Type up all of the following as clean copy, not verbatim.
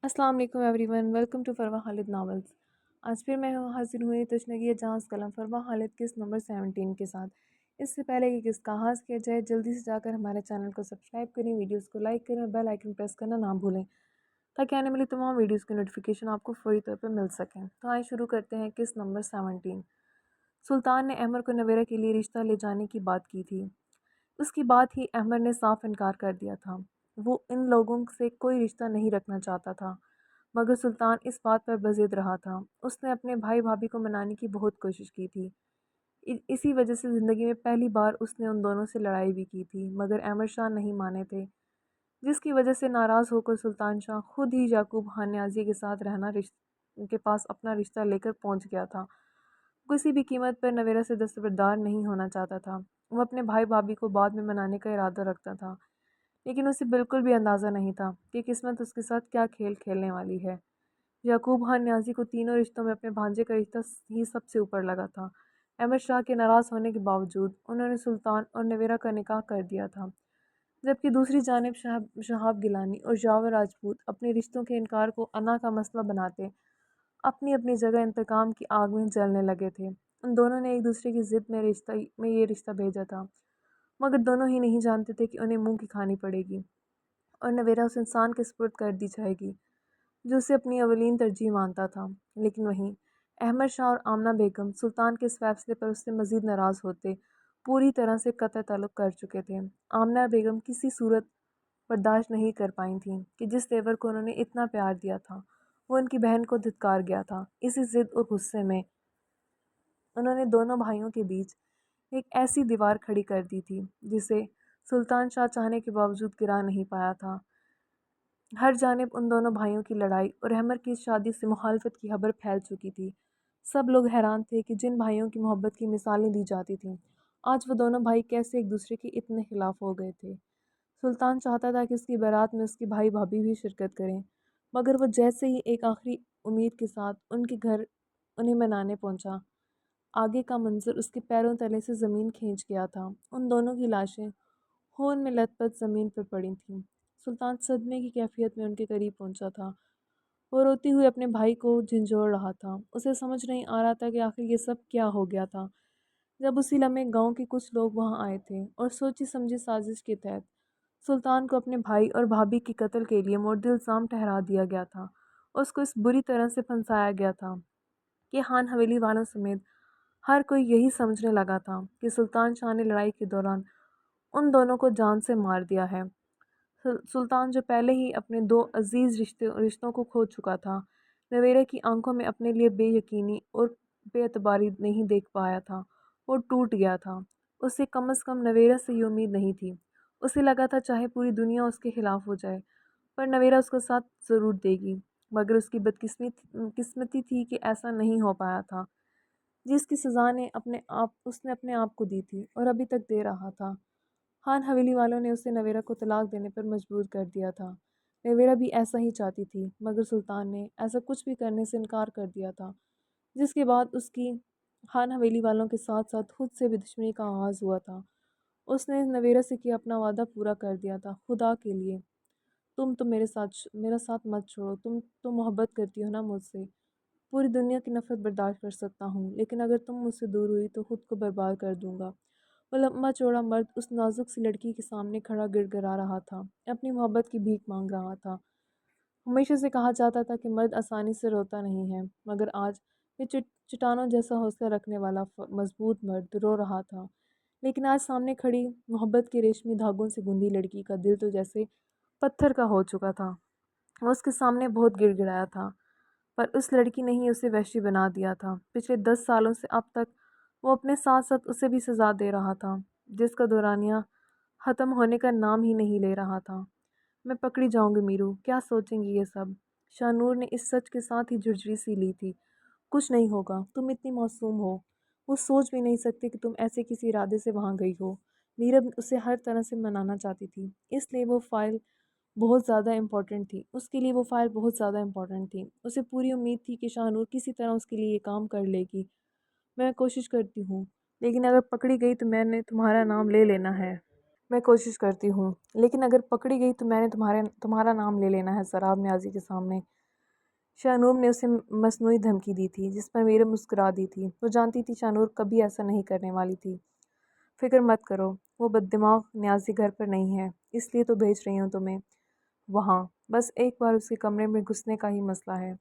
अस्सलाम वालेकुम everyone, welcome to Farwa Khalid Novels. आज फिर मैं हाजिर हुई तशनगी जहाज़ कलम फरवा खालिद किस्त नंबर 17 के साथ। इससे पहले कि किस्त का आगाज़ किया जाए, जल्दी से जाकर हमारे चैनल को सब्सक्राइब करें, वीडियोस को लाइक करें और बेल आइकन प्रेस करना ना भूलें ताकि आने वाली तमाम वीडियोस की नोटिफिकेशन आपको फौरी तौर पर मिल सकें। तो आइए शुरू करते हैं किस्त नंबर 17। सुल्तान ने अहमर को नवेरा के लिए रिश्ता ले जाने की बात की थी। उसकी बात ही अहमर ने साफ इनकार कर दिया था। वो इन लोगों से कोई रिश्ता नहीं रखना चाहता था, मगर सुल्तान इस बात पर बज़िद रहा था। उसने अपने भाई भाभी को मनाने की बहुत कोशिश की थी। इसी वजह से ज़िंदगी में पहली बार उसने उन दोनों से लड़ाई भी की थी, मगर अहमद शाह नहीं माने थे, जिसकी वजह से नाराज़ होकर सुल्तान शाह खुद ही याकूब खान न्याज़ी के साथ रहना के पास अपना रिश्ता लेकर पहुंच गया था। किसी भी कीमत पर नवेरा से दस्तबरदार नहीं होना चाहता था। वो अपने भाई भाभी को बाद में मनाने का इरादा रखता था, लेकिन उसे बिल्कुल भी अंदाज़ा नहीं था कि किस्मत उसके साथ क्या खेल खेलने वाली है। याकूब खान न्याज़ी को तीनों रिश्तों में अपने भांजे का रिश्ता ही सबसे ऊपर लगा था। अहमद शाह के नाराज़ होने के बावजूद उन्होंने सुल्तान और नवेरा का निकाह कर दिया था, जबकि दूसरी जानिब शहाब गिलानी और जावर राजपूत अपने रिश्तों के इनकार को अना का मसला बनाते अपनी अपनी जगह इंतकाम की आग में जलने लगे थे। उन दोनों ने एक दूसरे की ज़िद में ये रिश्ता भेजा था, मगर दोनों ही नहीं जानते थे कि उन्हें मुंह की खानी पड़ेगी और नवेरा उस इंसान के सुपुर्द कर दी जाएगी जो उसे अपनी अवलीन तरजीह मानता था। लेकिन वहीं अहमद शाह और आमना बेगम सुल्तान के इस फैसले पर उससे मज़ीद नाराज़ होते पूरी तरह से कतई ताल्लुक़ कर चुके थे। आमना बेगम किसी सूरत बर्दाश्त नहीं कर पाई थीं कि जिस तेवर को उन्होंने इतना प्यार दिया था वो उनकी बहन को धिक्कार गया था। इसी ज़िद और गुस्से में उन्होंने दोनों भाइयों के बीच एक ऐसी दीवार खड़ी कर दी थी जिसे सुल्तान शाह चाहने के बावजूद गिरा नहीं पाया था। हर जानिब उन दोनों भाइयों की लड़ाई और अहमर की इस शादी से मुखालफत की खबर फैल चुकी थी। सब लोग हैरान थे कि जिन भाइयों की मोहब्बत की मिसालें दी जाती थीं, आज वो दोनों भाई कैसे एक दूसरे के इतने खिलाफ हो गए थे। सुल्तान चाहता था कि उसकी बारात में उसकी भाई भाभी भी शिरकत करें, मगर वो जैसे ही एक आखिरी उम्मीद के साथ उनके घर उन्हें मनाने पहुंचा, आगे का मंजर उसके पैरों तले से ज़मीन खींच गया था। उन दोनों की लाशें खून में लथपथ ज़मीन पर पड़ी थीं। सुल्तान सदमे की कैफियत में उनके करीब पहुंचा था। वो रोते हुए अपने भाई को झंझोड़ रहा था। उसे समझ नहीं आ रहा था कि आखिर ये सब क्या हो गया था। जब उसी लम्हे गांव के कुछ लोग वहां आए थे और सोची समझी साजिश के तहत सुल्तान को अपने भाई और भाभी के कत्ल के लिए मुर्द इल्ज़ाम ठहरा दिया गया था। उसको इस बुरी तरह से फंसाया गया था कि खान हवेली वालों समेत हर कोई यही समझने लगा था कि सुल्तान शाह ने लड़ाई के दौरान उन दोनों को जान से मार दिया है। सुल्तान जो पहले ही अपने दो अजीज़ रिश्तों को खो चुका था, नवेरे की आंखों में अपने लिए बेयकीनी और बेअतबारी नहीं देख पाया था। वो टूट गया था। उसे कम से कम नवेरा से ये उम्मीद नहीं थी। उसे लगा था चाहे पूरी दुनिया उसके खिलाफ हो जाए, पर नवेरा उसका साथ ज़रूर देगी। मगर उसकी किस्मती थी कि ऐसा नहीं हो पाया था। जिसकी सज़ा ने उसने अपने आप को दी थी और अभी तक दे रहा था। खान हवेली वालों ने उसे नवेरा को तलाक देने पर मजबूर कर दिया था। नवेरा भी ऐसा ही चाहती थी, मगर सुल्तान ने ऐसा कुछ भी करने से इनकार कर दिया था, जिसके बाद उसकी खान हवेली वालों के साथ साथ खुद से भी दुश्मनी का आगाज़ हुआ था। उसने नवेरा से किया अपना वादा पूरा कर दिया था। खुदा के लिए तुम तो मेरा साथ मत छोड़ो। तुम तो मोहब्बत करती हो ना मुझसे। पूरी दुनिया की नफ़रत बर्दाश्त कर सकता हूँ, लेकिन अगर तुम मुझसे दूर हुई तो खुद को बर्बाद कर दूँगा। वो लम्बा चौड़ा मर्द उस नाजुक सी लड़की के सामने खड़ा गिड़गिड़ा रहा था, अपनी मोहब्बत की भीख मांग रहा था। हमेशा से कहा जाता था कि मर्द आसानी से रोता नहीं है, मगर आज ये चट्टानों जैसा हौसला रखने वाला मजबूत मर्द रो रहा था। लेकिन आज सामने खड़ी मोहब्बत के रेशमी धागों से गुंदी लड़की का दिल तो जैसे पत्थर का हो चुका था। वो उसके सामने बहुत गिड़गिड़ाया था, पर उस लड़की ने ही उसे वहशी बना दिया था। पिछले 10 सालों से अब तक वो अपने साथ साथ उसे भी सज़ा दे रहा था, जिसका दौरानिया ख़त्म होने का नाम ही नहीं ले रहा था। मैं पकड़ी जाऊंगी मीरू, क्या सोचेंगी ये सब? शाहनूर ने इस सच के साथ ही झुरझुरी सी ली थी। कुछ नहीं होगा, तुम इतनी मासूम हो। वो सोच भी नहीं सकती कि तुम ऐसे किसी इरादे से वहाँ गई हो। मीरब उसे हर तरह से मनाना चाहती थी, इसलिए वो फ़ाइल बहुत ज़्यादा इम्पोर्टेंट थी। उसके लिए वो फ़ाइल बहुत ज़्यादा इम्पोर्टेंट थी। उसे पूरी उम्मीद थी कि शाहनूर किसी तरह उसके लिए ये काम कर लेगी। मैं कोशिश करती हूँ, लेकिन अगर पकड़ी गई तो मैंने तुम्हारा नाम ले लेना है। میں کوشش کرتی ہوں، لیکن اگر پکڑی گئی تو میں نے تمہارا نام لے لینا ہے ضراب نیازی کے سامنے۔ شاہنور نے اسے مصنوعی دھمکی دی تھی جس پر میرے مسکرا دی تھی۔ وہ جانتی تھی شاہنور کبھی ایسا نہیں کرنے والی تھی۔ فکر مت کرو، وہ بددماغ نیازی گھر پر نہیں ہے، اس لیے تو بھیج رہی ہوں تمہیں وہاں۔ بس ایک بار اس کے کمرے میں گھسنے کا ہی مسئلہ ہے۔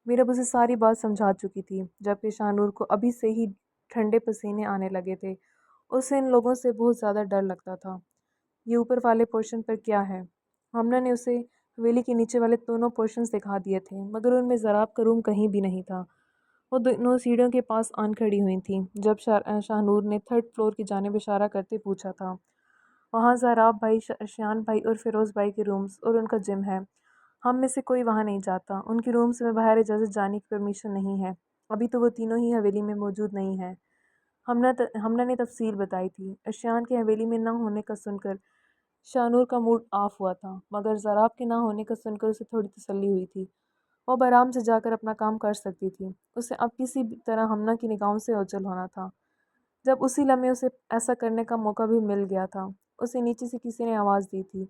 میرب اسے ساری بات سمجھا چکی تھی، جبکہ شاہنور کو ابھی سے ہی ٹھنڈے پسینے آنے لگے تھے۔ اسے ان لوگوں سے بہت زیادہ ڈر لگتا تھا۔ یہ اوپر والے پورشن پر کیا ہے؟ ہمنا نے اسے حویلی کے نیچے والے دونوں پورشنز دکھا دیے تھے، مگر ان میں ضراب کا روم کہیں بھی نہیں تھا۔ وہ دونوں سیڑھیوں کے پاس آن کھڑی ہوئی تھیں جب شاہنور نے تھرڈ فلور کی جانب اشارہ کرتے پوچھا تھا۔ وہاں ضراب بھائی، شیان بھائی اور فیروز بھائی کے رومز اور ان کا جم ہے۔ ہم میں سے کوئی وہاں نہیں جاتا۔ ان کی رومز میں بغیر اجازت جانے کی پرمیشن نہیں ہے۔ ابھی تو وہ تینوں ہی حویلی میں موجود نہیں ہیں۔ ہمنا نے تفصیل بتائی تھی۔ ارشیان کے حویلی میں نہ ہونے کا سن کر شاہنور کا موڈ آف ہوا تھا، مگر ضراب کے نہ ہونے کا سن کر اسے تھوڑی تسلی ہوئی تھی۔ وہ آرام سے جا کر اپنا کام کر سکتی تھی۔ اسے اب کسی بھی طرح ہمنا کی نگاہوں سے اوجھل ہونا تھا۔ جب اسی لمحے اسے ایسا کرنے کا موقع بھی مل گیا تھا، اسے نیچے سے کسی نے آواز دی تھی۔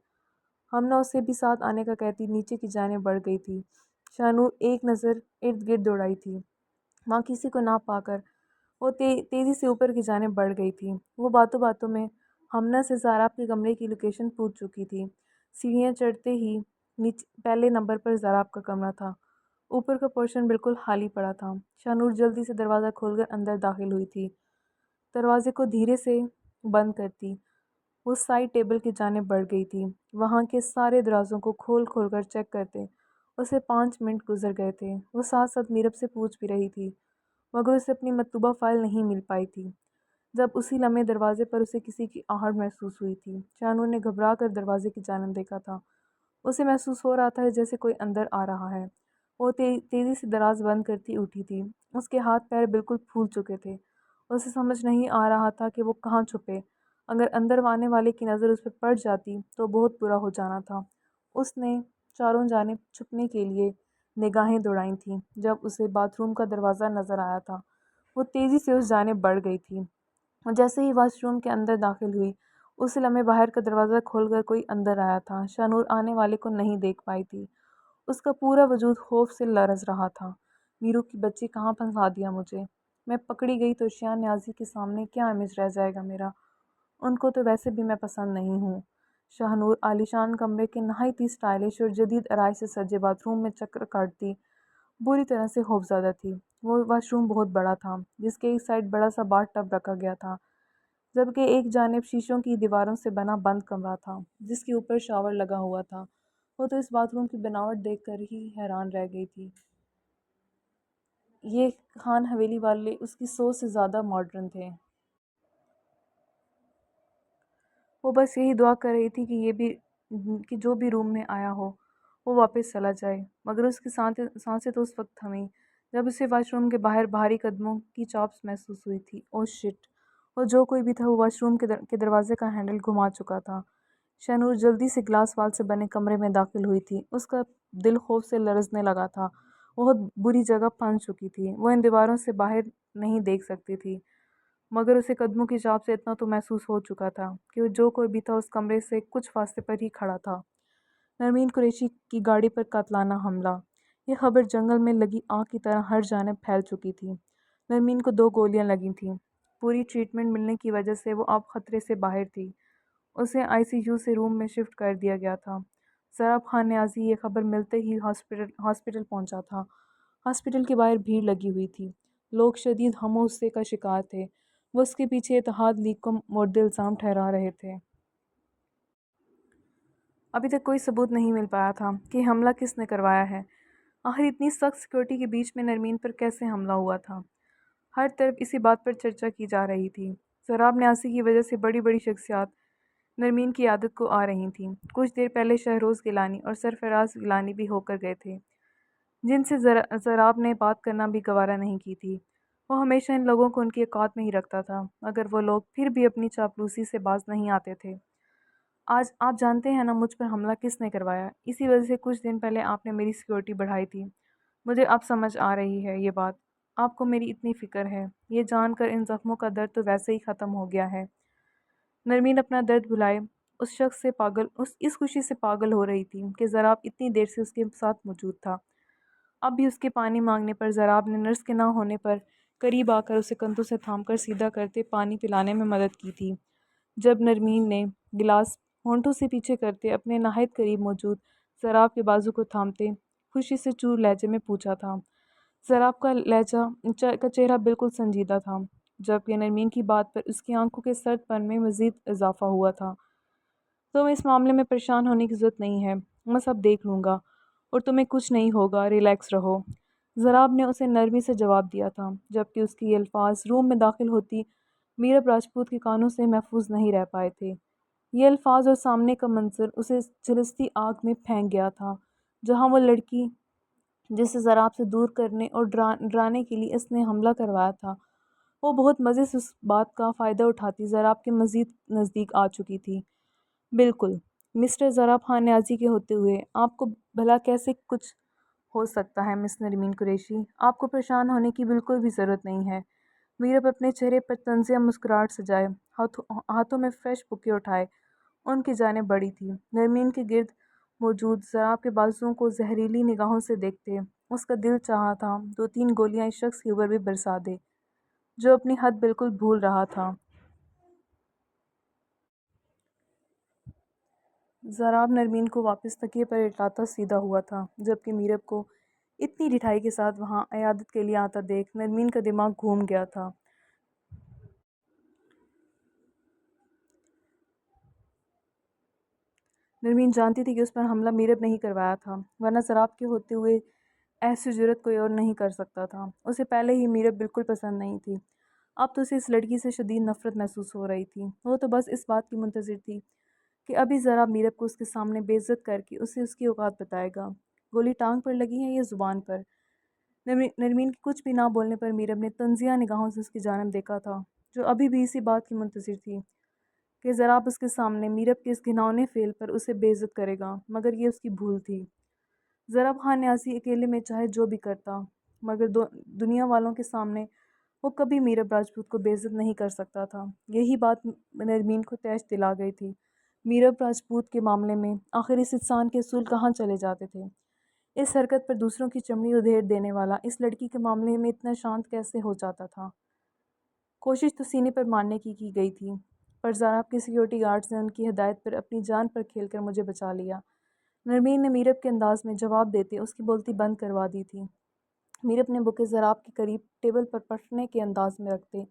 ہمنا اسے بھی ساتھ آنے کا کہتی نیچے کی جانب بڑھ گئی تھی۔ شاہنور ایک نظر ارد گرد دوڑائی تھی۔ وہاں کسی کو نہ پا کر وہ تیزی سے اوپر کی جانب بڑھ گئی تھی۔ وہ باتوں باتوں میں ہمنا سے ضراب کے کمرے کی لوکیشن پوچھ چکی تھی۔ سیڑھیاں چڑھتے ہی پہلے نمبر پر ضراب کا کمرہ تھا۔ اوپر کا پورشن بالکل خالی پڑا تھا۔ شاہنور جلدی سے دروازہ کھول کر اندر داخل ہوئی تھی۔ دروازے کو دھیرے سے بند کرتی وہ سائڈ ٹیبل کی جانب بڑھ گئی تھی۔ وہاں کے سارے درازوں کو کھول کھول کر چیک کرتے اسے 5 منٹ گزر گئے تھے۔ وہ ساتھ ساتھ میرب سے پوچھ بھی رہی تھی، مگر اسے اپنی مطلوبہ فائل نہیں مل پائی تھی۔ جب اسی لمحے دروازے پر اسے کسی کی آہٹ محسوس ہوئی تھی۔ شاہنور نے گھبرا کر دروازے کی جانب دیکھا تھا۔ اسے محسوس ہو رہا تھا جیسے کوئی اندر آ رہا ہے۔ وہ تیزی سے دراز بند کرتی اٹھی تھی۔ اس کے ہاتھ پیر بالکل پھول چکے تھے۔ اسے سمجھ نہیں آ رہا تھا کہ وہ کہاں چھپے۔ اگر اندر آنے والے کی نظر اس پر پڑ جاتی تو بہت برا ہو جانا تھا۔ اس نے چاروں جانب چھپنے کے لیے نگاہیں دوڑائی تھیں۔ جب اسے باتھ روم کا دروازہ نظر آیا تھا، وہ تیزی سے اس جانب بڑھ گئی تھی۔ جیسے ہی واش روم کے اندر داخل ہوئی، اسی لمحے باہر کا دروازہ کھول کر کوئی اندر آیا تھا۔ شاہنور آنے والے کو نہیں دیکھ پائی تھی۔ اس کا پورا وجود خوف سے لرز رہا تھا۔ میرو کی بچی کہاں پھنسا دیا مجھے؟ میں پکڑی گئی تو ارشیان نیازی کے سامنے کیا امیج رہ جائے گا میرا؟ ان کو تو ویسے بھی میں پسند نہیں ہوں۔ شاہنور عالیشان کمرے کے نہایت ہی سٹائلش اور جدید آرائش سے سجے باتھ روم میں چکر کاٹتی بری طرح سے خوفزدہ تھی۔ وہ واش روم بہت بڑا تھا، جس کے ایک سائڈ بڑا سا باتھ ٹب رکھا گیا تھا، جبکہ ایک جانب شیشوں کی دیواروں سے بنا بند کمرہ تھا جس کے اوپر شاور لگا ہوا تھا۔ وہ تو اس باتھ روم کی بناوٹ دیکھ کر ہی حیران رہ گئی تھی۔ یہ خان حویلی والے اس کی سوچ سے زیادہ ماڈرن تھے۔ وہ بس یہی دعا کر رہی تھی کہ جو بھی روم میں آیا ہو وہ واپس چلا جائے، مگر اس کی سانسیں تو اس وقت تھمیں جب اسے واش روم کے باہر بھاری قدموں کی چاپس محسوس ہوئی تھی۔ او شٹ! وہ جو کوئی بھی تھا وہ واش روم کے دروازے کا ہینڈل گھما چکا تھا۔ شاہنور جلدی سے گلاس وال سے بنے کمرے میں داخل ہوئی تھی۔ اس کا دل خوف سے لرزنے لگا تھا۔ بہت بری جگہ پھنس چکی تھی۔ وہ ان دیواروں سے باہر نہیں دیکھ سکتی تھی، مگر اسے قدموں کی چاپ سے اتنا تو محسوس ہو چکا تھا کہ جو کوئی بھی تھا اس کمرے سے کچھ فاصلے پر ہی کھڑا تھا۔ نرمین قریشی کی گاڑی پر قاتلانہ حملہ۔ یہ خبر جنگل میں لگی آگ کی طرح ہر جانب پھیل چکی تھی۔ نرمین کو 2 گولیاں لگی تھیں۔ پوری ٹریٹمنٹ ملنے کی وجہ سے وہ اب خطرے سے باہر تھی۔ اسے ICU سے روم میں شفٹ کر دیا گیا تھا۔ ضراب خان نیازی یہ خبر ملتے ہی ہاسپٹل پہنچا تھا۔ ہاسپٹل کے باہر بھیڑ لگی ہوئی تھی۔ لوگ شدید غم و غصے کا شکار تھے۔ وہ اس کے پیچھے اتحاد لیگ کو مورد الزام ٹھہرا رہے تھے۔ ابھی تک کوئی ثبوت نہیں مل پایا تھا کہ حملہ کس نے کروایا ہے۔ آخر اتنی سخت سیکورٹی کے بیچ میں نرمین پر کیسے حملہ ہوا تھا؟ ہر طرف اسی بات پر چرچا کی جا رہی تھی۔ ضراب نیازی کی وجہ سے بڑی بڑی شخصیات نرمین کی عیادت کو آ رہی تھیں۔ کچھ دیر پہلے شہروز گیلانی اور سرفراز گیلانی بھی ہو کر گئے تھے، جن سے ضراب نے بات کرنا بھی گوارا نہیں کی تھی۔ وہ ہمیشہ ان لوگوں کو ان کی اوقات میں ہی رکھتا تھا، مگر وہ لوگ پھر بھی اپنی چاپلوسی سے باز نہیں آتے تھے۔ آج آپ جانتے ہیں نا مجھ پر حملہ کس نے کروایا؟ اسی وجہ سے کچھ دن پہلے آپ نے میری سیکورٹی بڑھائی تھی۔ مجھے اب سمجھ آ رہی ہے یہ بات۔ آپ کو میری اتنی فکر ہے، یہ جان کر ان زخموں کا درد تو ویسے ہی ختم ہو گیا ہے۔ نرمین اپنا درد بھلائے उस शख्स से पागल उस इस खुशी से पागल हो रही थी कि ज़राब इतनी देर से उसके साथ मौजूद था। अब भी उसके पानी मांगने पर ज़राब ने नर्स के ना होने पर करीब आकर उसे कंधों से थामकर सीधा करते पानी पिलाने में मदद की थी। जब नरमीन ने गिलास होंठों से पीछे करते अपने नहायत करीब मौजूद ज़राब के बाजू को थामते खुशी से चूर लहजे में पूछा था। ज़राब का का चेहरा बिल्कुल संजीदा था, जबकि नरमीन की बात पर उसकी आंखों के सर्दपन में मज़ीद इजाफा हुआ था। तुम्हें इस मामले में परेशान होने की ज़रूरत नहीं है, मैं सब देख लूँगा और तुम्हें कुछ नहीं होगा, रिलैक्स रहो। ज़राब ने उसे नरमी से जवाब दिया था, जबकि उसके ये अल्फाज रूम में दाखिल होती मीरब राजपूत के कानों से महफूज नहीं रह पाए थे। ये अल्फाज और सामने का मंजर उसे झुलसती आग में फेंक गया था, जहाँ वो लड़की जिसे ज़राब से दूर करने और डराने के लिए इसने हमला करवाया था, वो बहुत मज़े से उस बात का फ़ायदा उठाती ज़राब के मज़ीद नज़दीक आ चुकी थी। बिल्कुल, मिस्टर ज़रा ख़ान न्याज़ी के होते हुए आपको भला कैसे कुछ हो सकता है मिस नरमीन कुरैशी? आपको परेशान होने की बिल्कुल भी ज़रूरत नहीं है। मीरब अपने चेहरे पर तंज़िया मुस्कुराहट सजाए, हाथों में फ्रेश बुके उठाए, उनकी जानिब बढ़ी थी। नरमीन के गिर्द मौजूद ज़राब के बाजुओं को जहरीली निगाहों से देखते उसका दिल चाहा था 2-3 गोलियां इस शख्स के ऊपर भी बरसा दे, जो अपनी हद बिल्कुल भूल रहा था। ज़राब नरमीन को वापस तकिए पर लेटाता सीधा हुआ था, जबकि मीरब को इतनी ढिठाई के साथ वहाँ इयादत के लिए आता देख नरमीन का दिमाग घूम गया था। नरमीन जानती थी कि उस पर हमला मीरब नहीं करवाया था, वरना ज़राब के होते हुए ऐसी जुर्रत कोई और नहीं कर सकता था। उसे पहले ही मीरब बिल्कुल पसंद नहीं थी। अब तो उसे इस लड़की से शदीद नफ़रत महसूस हो रही थी। वो तो बस इस बात की मुंतज़िर थी कि अभी ज़रा मीरब को उसके सामने बेइज्जत करके उसे उसकी औकात बताएगा। गोली टांग पर लगी है या ज़ुबान पर? नरमीन के कुछ भी ना बोलने पर मीरब ने तंज़िया निगाहों से उसकी जानिब देखा था, जो अभी भी इसी बात की मुंतज़िर थी कि ज़रा अब उसके सामने मीरब के इस घिनौने फ़ेल पर उसे बेइज्जत करेगा, मगर ये उसकी भूल थी। ज़रा ख़ान न्याज़ी अकेले में चाहे जो भी करता, मगर दुनिया वालों के सामने वो कभी मीरब राजपूत को बेइज्जत नहीं कर सकता था। यही बात नरमीन को तैश दिला गई थी। मीरब राजपूत के मामले में आखिर इस इंसान के असूल कहाँ चले जाते थे? इस हरकत पर दूसरों की चमड़ी उधेड़ देने वाला इस लड़की के मामले में इतना शांत कैसे हो जाता था? कोशिश तो सीने पर मारने की गई थी, पर ज़ाराब के सिक्योरिटी गार्ड्स ने उनकी हिदायत पर अपनी जान पर खेलकर मुझे बचा लिया। नरमीन ने मीरब के अंदाज में जवाब देते उसकी बोलती बंद करवा दी थी। मीरब ने बुके ज़राब के करीब टेबल पर पटने के अंदाज में रखते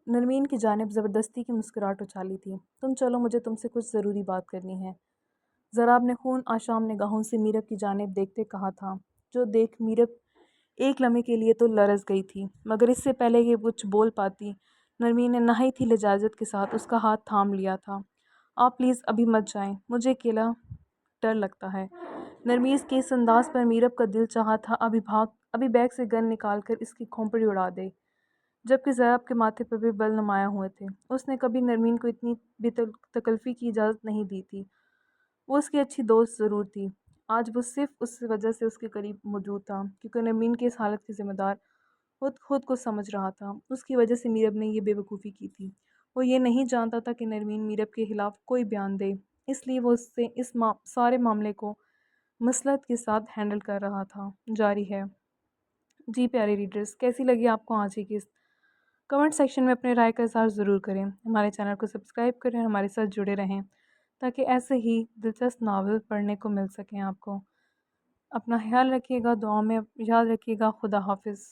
नरमीन की जानिब ज़बरदस्ती की मुस्कुराहट उछाली थी। तुम चलो, मुझे तुमसे कुछ ज़रूरी बात करनी है। ज़राब ने खून आशाम निगाहों से मीरब की जानिब देखते कहा था, जो देख मीरब एक लम्हे के लिए तो लरज़ गई थी, मगर इससे पहले कि कुछ बोल पाती नरमीन ने नहायत ही लजाजत के साथ उसका हाथ थाम लिया था। आप प्लीज़ अभी मत जाएं, मुझे अकेला डर लगता है। नरमीन के इस अंदाज पर मीरब का दिल चाहा था अभी बैग से गन निकाल कर इसकी खोपड़ी उड़ा दे, जबकि ज़ैनब के माथे पर भी बल नुमायाँ हुए थे। उसने कभी नरमीन को इतनी बेतकल्फ़ी की इजाज़त नहीं दी थी। वो उसकी अच्छी दोस्त ज़रूर थी, आज वो सिर्फ़ उस वजह से उसके करीब मौजूद था क्योंकि नरमीन की इस हालत की ज़िम्मेदार खुद को समझ रहा था। उसकी वजह से मीरब ने ये बेवकूफ़ी की थी। वो ये नहीं जानता था कि नरमीन मीरब के ख़िलाफ़ कोई बयान दे, इसलिए वो उससे इस सारे मामले को मसलहत के साथ हैंडल कर रहा था। जारी है। जी प्यारे रीडर्स, कैसी लगी आपको आज की किस्त? कमेंट सेक्शन में अपने राय का इज़हार ज़रूर करें। हमारे चैनल को सब्सक्राइब करें और हमारे साथ जुड़े रहें, ताकि ऐसे ही दिलचस्प नावल पढ़ने को मिल सकें आपको। अपना ख़्याल रखिएगा, दुआ में याद रखिएगा। खुदा हाफ़िज़।